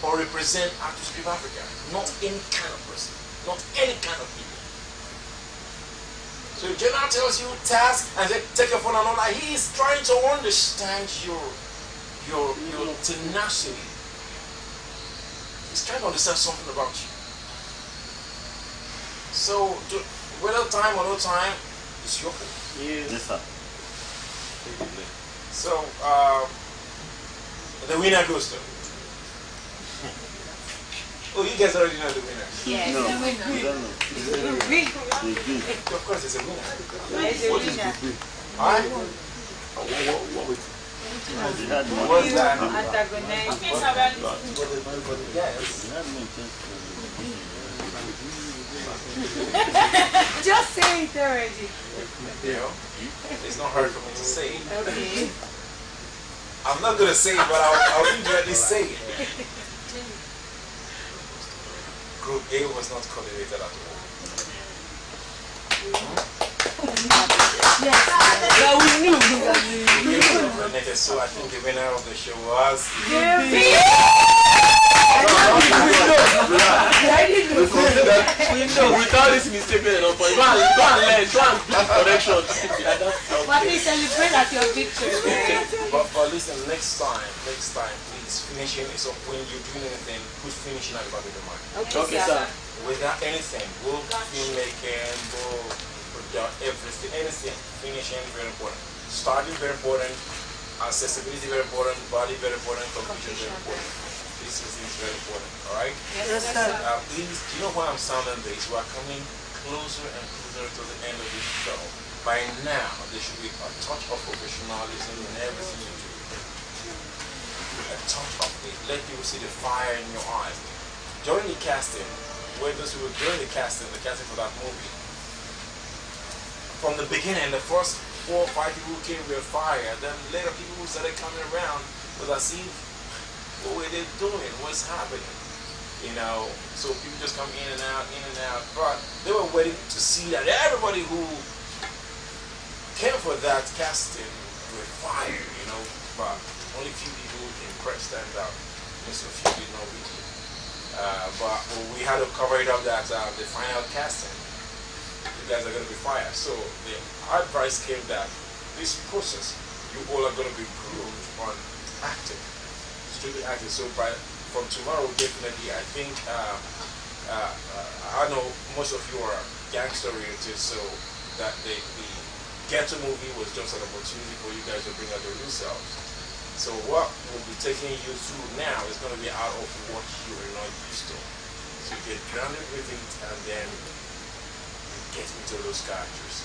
Speaker 1: or represent Actor Script Africa. Not any kind of person. Not any kind of people. So if General tells you task and then take your phone and all that, he is trying to understand your tenacity. He's trying to understand something about you. So whether time or no time, it's your fault.
Speaker 4: Yes, sir.
Speaker 1: So, the winner goes to. Oh, you guys already know the winner.
Speaker 6: Yes.
Speaker 4: No,
Speaker 6: The
Speaker 4: we don't know.
Speaker 1: Of course, it's a winner.
Speaker 6: There's a winner.
Speaker 1: Alright? What's that?
Speaker 6: Antagonist.
Speaker 1: Yes.
Speaker 6: Just say it already.
Speaker 1: You know, it's not hard for me to say it.
Speaker 6: Okay.
Speaker 1: I'm not going to say it, but I'll indirectly say it. Group A was not coordinated at all.
Speaker 6: Yes. Yeah, we knew.
Speaker 1: So I think the winner of the show was...
Speaker 5: Without this mistake, go and learn, go and do correction.
Speaker 6: But please celebrate at your victory.
Speaker 1: But listen, next time, please, finishing. So when you're doing anything, put finishing at the back of your mind.
Speaker 5: Okay, sir.
Speaker 1: Without anything, go filmmaking, go product, everything, anything. Finishing very important. Starting very important. Accessibility very important. Body very important. Conclusion very important. This is very important. All right.
Speaker 6: Yes, sir.
Speaker 1: Please, you know why I'm sounding this? We're coming closer and closer to the end of this show. By now, there should be a touch of professionalism in everything you do. A touch of it. Let people see the fire in your eyes. During the casting, during the casting for that movie, from the beginning, the first 4 or 5 people who came were fired. Then later people who started coming around was as if, what were they doing? What's happening? You know, so people just come in and out. But they were waiting to see that everybody who came for that casting were fired, you know. But only few people impressed stand out. Most of you did not reach it. But we had to cover it up that the final casting, you guys are going to be fired. So the advice came that this process, you all are going to be groomed on acting, strictly acting. So from tomorrow, definitely, I think, I know most of you are gangster oriented, so that the Ghetto movie was just an opportunity for you guys to bring out your new selves. So what we'll be taking you through now is going to be out of what you are not used to. So you get grounded with it and then you get into those characters.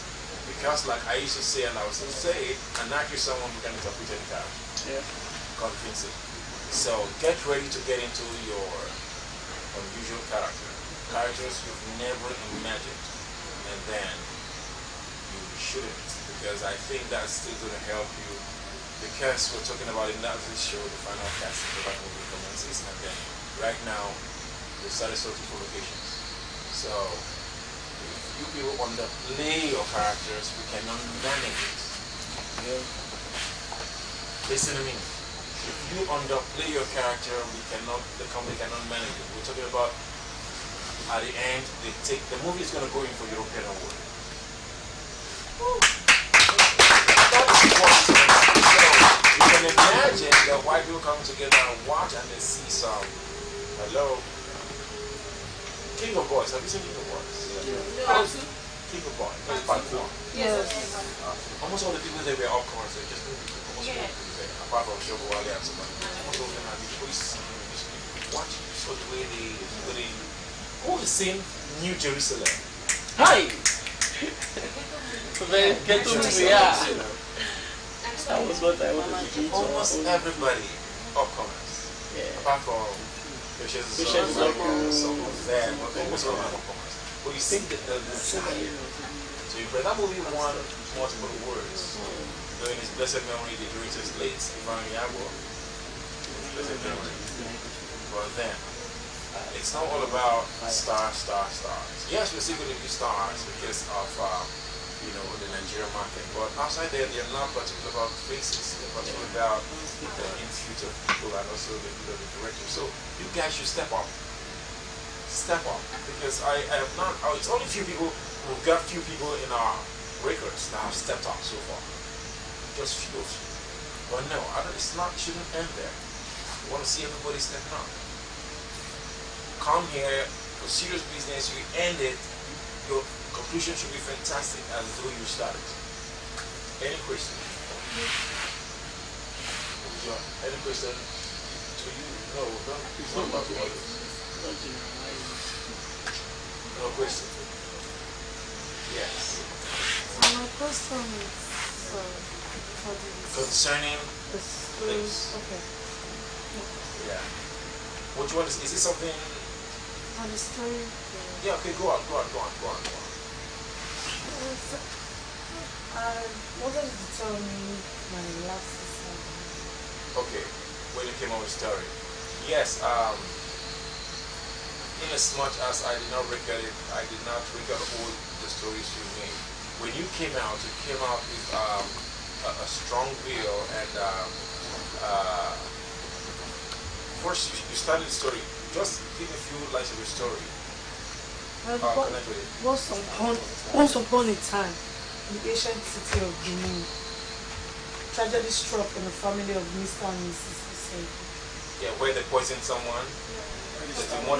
Speaker 1: Because like I used to say, and I will still say it, an actor is someone who can interpret any character.
Speaker 5: Yeah.
Speaker 1: Convincing. So get ready to get into your unusual character. Characters you've never imagined. And then you shoot it. Because I think that's still going to help you. Because we're talking about it now, this show, the final casting for that movie commences, and then right now we started searching for locations. So if you people underplay your characters, we cannot manage it. You know? Listen to me. If you underplay your character, the company cannot manage it. We're talking about at the end, the movie is going to go in for European award. That's what it is. So you can imagine that white people come together and watch and they see some. Hello. King of Boys. Have you seen King of Boys?
Speaker 2: No.
Speaker 1: King of Boys. That's part 1.
Speaker 2: Yes.
Speaker 1: Almost all the people there were upcomers. They just moved almost all the people there, apart from Shogo Wale and somebody. Almost all of them have been watching. So the way they who is saying New Jerusalem?
Speaker 5: Hi! Very careful, yeah. That was what I wanted to do.
Speaker 1: Almost everybody upcomers.
Speaker 5: Yeah.
Speaker 1: Apart from some of them, almost all of them upcomers. But you see the desire to impress. That movie won multiple awards. During his blessed memory, the director's late Ivan Yago. Blessed memory. But then, it's not all about stars. Yes, we're still going to be stars because of the Nigerian market. But outside there, they're not particular about faces. They're particular about the influence of people and also the director. So you guys should step up. Step up, because I have not. It's only few people. We've got few people in our records that have stepped up so far. Just few of you. But no, it shouldn't end there. I want to see everybody stepping up. Come here for serious business, you end it, your conclusion should be fantastic as though you started. Any question? John, any question to you? No, please not about the others. No question? Yes.
Speaker 10: So my question is
Speaker 1: concerning
Speaker 10: the stories. Okay.
Speaker 1: Yeah. Which one is it something?
Speaker 10: On the story.
Speaker 1: Yeah, okay, go on.
Speaker 10: I wanted to tell me my last season.
Speaker 1: Okay, when you came out with story. Yes, in as much as I did not record all the stories you made. When you came out with a strong will and first you started the story. Just give a few lines of your story. Connect with it.
Speaker 10: Once upon a time, in the ancient city of Benin, tragedy struck in the family of Mr. and Mrs. Iseki.
Speaker 1: Yeah, where they poisoned someone.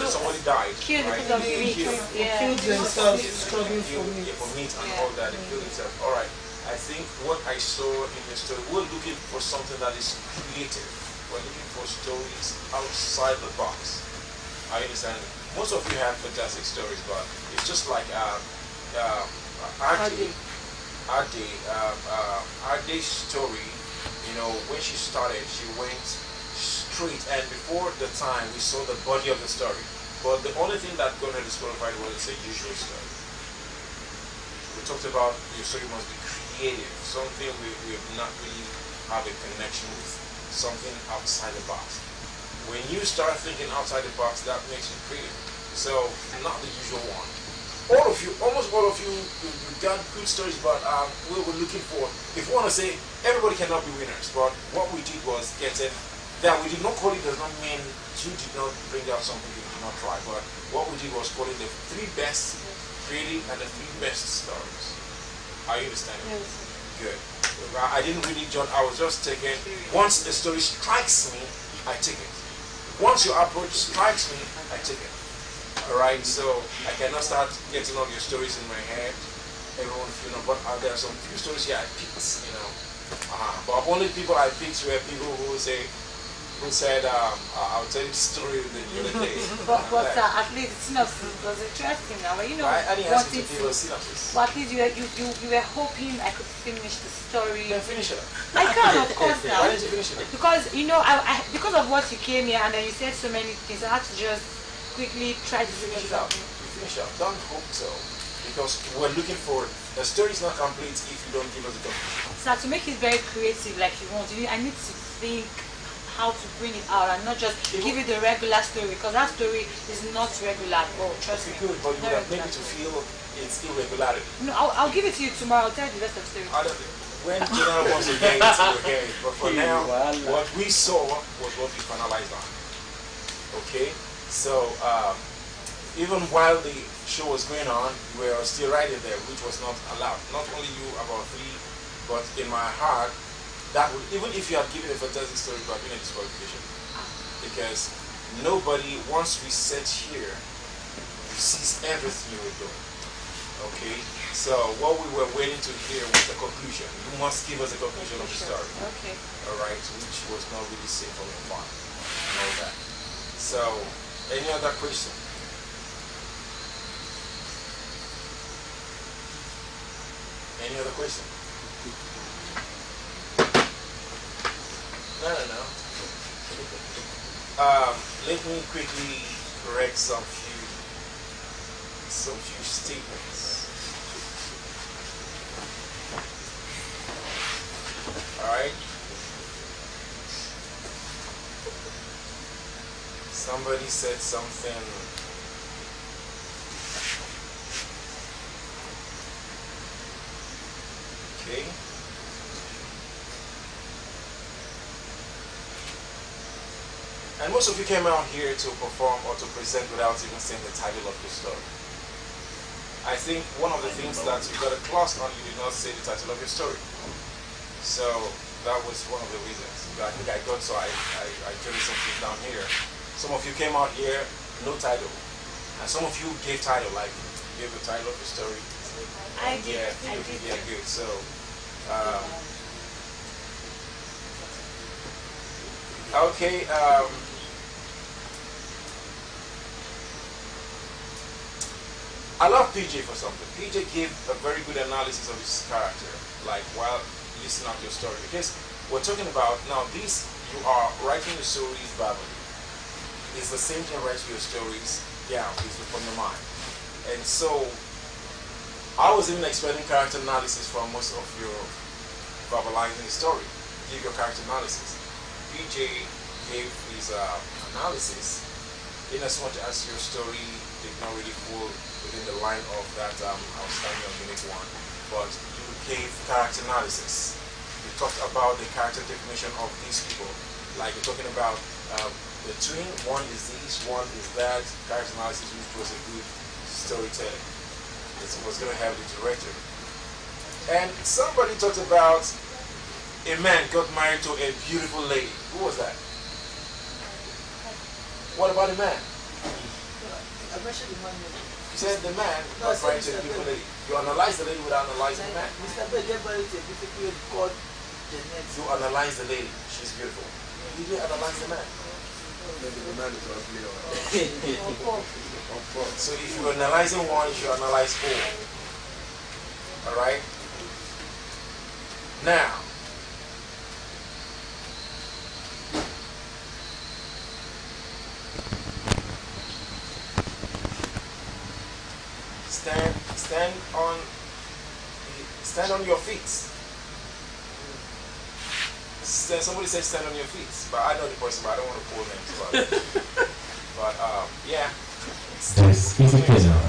Speaker 1: Somebody died.
Speaker 6: Killed
Speaker 1: right?
Speaker 6: because of meat.
Speaker 10: Killed themselves, struggling for meat.
Speaker 1: For meat and all that, they killed themselves. Alright, I think what I saw in your story, we're looking for something that is creative. We're looking for stories outside the box. I understand. Most of you have fantastic stories, but it's just like Ade's story. When she started, she went straight, and before the time we saw the body of the story. But the only thing that got her disqualified was it's a usual story. We talked about your story must be creative, something we have not really have a connection with, something outside the box. When you start thinking outside the box, that makes you creative. So, not the usual one. Almost all of you got good stories, but we were looking for, if you want to say, everybody cannot be winners, but what we did was get it, that we did not call it does not mean you did not bring out something you did not try, but what we did was call it the 3 best creative and the 3 best stories. Are you understanding?
Speaker 10: Yes.
Speaker 1: Good. I didn't really judge, I was just taking, once a story strikes me, I take it. Once your approach strikes me, I take it. Alright, so I cannot start getting all your stories in my head. Everyone, but there are some few stories here I picked, But only people I picked were people who said, I'll tell you the story the other day.
Speaker 6: but at least the synopsis was interesting. I
Speaker 1: didn't ask you to give a synopsis.
Speaker 6: But at least you were hoping I could finish the story.
Speaker 1: Then finish it.
Speaker 6: I can, of course, now.
Speaker 1: Why didn't you finish it?
Speaker 6: Because, because of what you came here and then you said so many things, I had to just quickly try to
Speaker 1: finish it up. Don't hope so. Because we're looking for the story is not complete if you don't give us the complete.
Speaker 6: So to make it very creative like you want, I need to think how to bring it out and not just give it the regular story, because that story is not regular at all. Trust me.
Speaker 1: Good, but you would have made me to feel it's irregularity.
Speaker 6: No, I'll give it to you tomorrow. I'll tell you the rest of the story.
Speaker 1: When General wants to get it, we'll get it. But for now, what we saw was what we finalized on. Okay? So, even while the show was going on, we were still writing there, which was not allowed. Not only you, about 3, but in my heart, that would, even if you had given a fantastic story, it would have been a disqualification. Because nobody, once we set here, sees everything you were doing. Okay? So what we were waiting to hear was the conclusion. You must give us a conclusion of the story.
Speaker 6: Okay.
Speaker 1: Alright, which was not really seen from your part. I know that. So, any other question? Any other question? No. Let me quickly correct some few statements. Alright? Somebody said something. Okay. And most of you came out here to perform or to present without even saying the title of your story. I think one of the things that you got a clause on, you did not say the title of your story. So that was one of the reasons. I think I got, so I jotted something down here. Some of you came out here, no title. And some of you gave title, like you gave the title of your story.
Speaker 6: I did.
Speaker 1: Yeah, good. So, okay. I love PJ for something. PJ gave a very good analysis of his character, like while listening out your story. Because we're talking about now, this you are writing the stories verbally. It's the same thing writing your stories down, it's from your mind. And so I was even expecting character analysis from most of your verbalizing the story. Give your character analysis. PJ gave his analysis in as much as your story did not really fall within the line of that outstanding on unit 1, but you gave character analysis. You talked about the character definition of these people, like you're talking about the twin, one is this, one is that, character analysis, which was a good storytelling. It was going to have the director. And somebody talked about a man got married to a beautiful lady. Who was that? What about the man?
Speaker 10: I mentioned the man.
Speaker 1: You said the man got married to a beautiful lady. You analyze the lady without analyzing the man.
Speaker 10: Mr. Bell get married to a beautiful lady called Jeanette.
Speaker 1: You analyze the lady. She's beautiful. You didn't analyze the man.
Speaker 3: The man is ugly.
Speaker 1: So if you're analyzing one, you should analyze all. Alright? Now, stand on your feet. Somebody said stand on your feet, but I know the person, but I don't want to pull names. But yeah.
Speaker 11: This is a prisoner.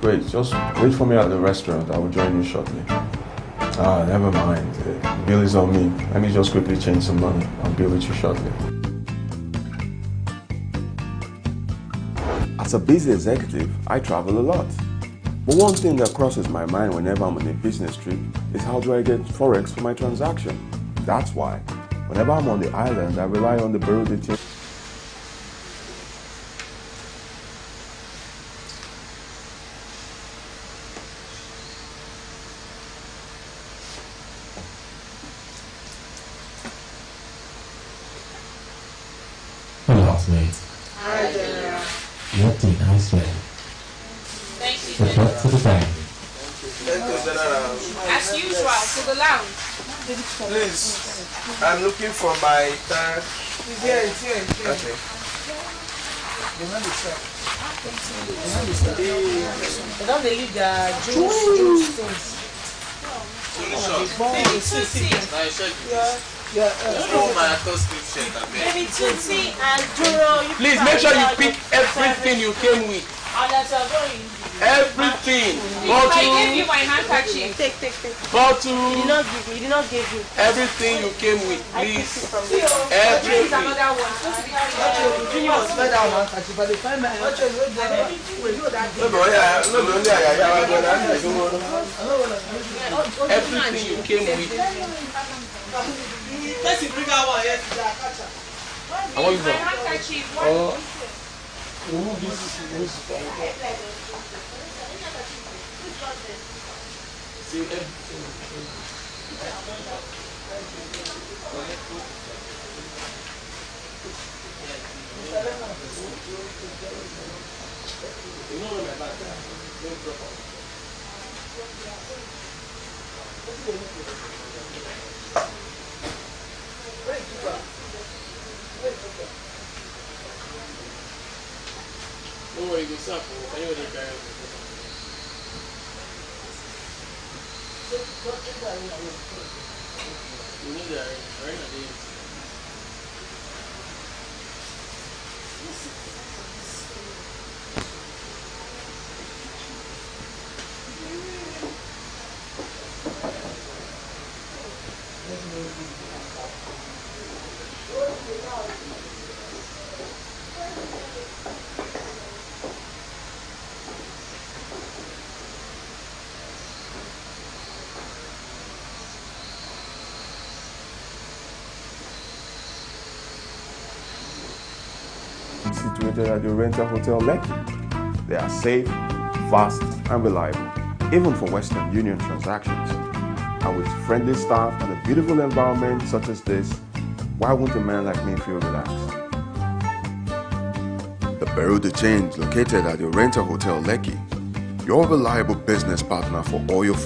Speaker 9: Great. Just wait for me at the restaurant. I will join you shortly. Never mind. The bill is on me. Let me just quickly change some money. I'll be with you shortly. As a busy executive, I travel a lot. But one thing that crosses my mind whenever I'm on a business trip is how do I get Forex for my transaction? That's why, whenever I'm on the island, I rely on the Bureau de Change.
Speaker 11: Mate.
Speaker 8: Hi there.
Speaker 11: Your tea, I swear.
Speaker 2: Thank you.
Speaker 11: Report to the bank.
Speaker 2: As usual, to the lounge.
Speaker 3: Please, I'm looking for my tag.
Speaker 10: It's here.
Speaker 3: Okay.
Speaker 10: They don't leave their juice things.
Speaker 5: Now you check this.
Speaker 6: Baby Tutsi and Duro.
Speaker 5: Please make sure you pick everything you came with. Everything.
Speaker 2: I gave you my handkerchief.
Speaker 6: Take.
Speaker 5: Bottle.
Speaker 6: You did not give you.
Speaker 5: Everything you came with, please.
Speaker 2: This is
Speaker 5: Everything.
Speaker 2: another one.
Speaker 3: You must spell down handkerchief, but they find my handkerchief.
Speaker 5: Everything you came with.
Speaker 3: Let's bring out one here.
Speaker 5: I want you
Speaker 2: My
Speaker 5: to.
Speaker 2: handkerchief.
Speaker 5: Oh.
Speaker 3: Remove this.
Speaker 5: See everything. You know where my bag is? Don't drop off. Don't worry, go stop. Can you already carry on? You know the arena days.
Speaker 9: Situated at the rental hotel Lekki. They are safe, fast, and reliable, even for Western Union transactions. And with friendly staff and a beautiful environment such as this, why won't a man like me feel relaxed? The Bureau de Change located at the rental hotel Lekki, your reliable business partner for all your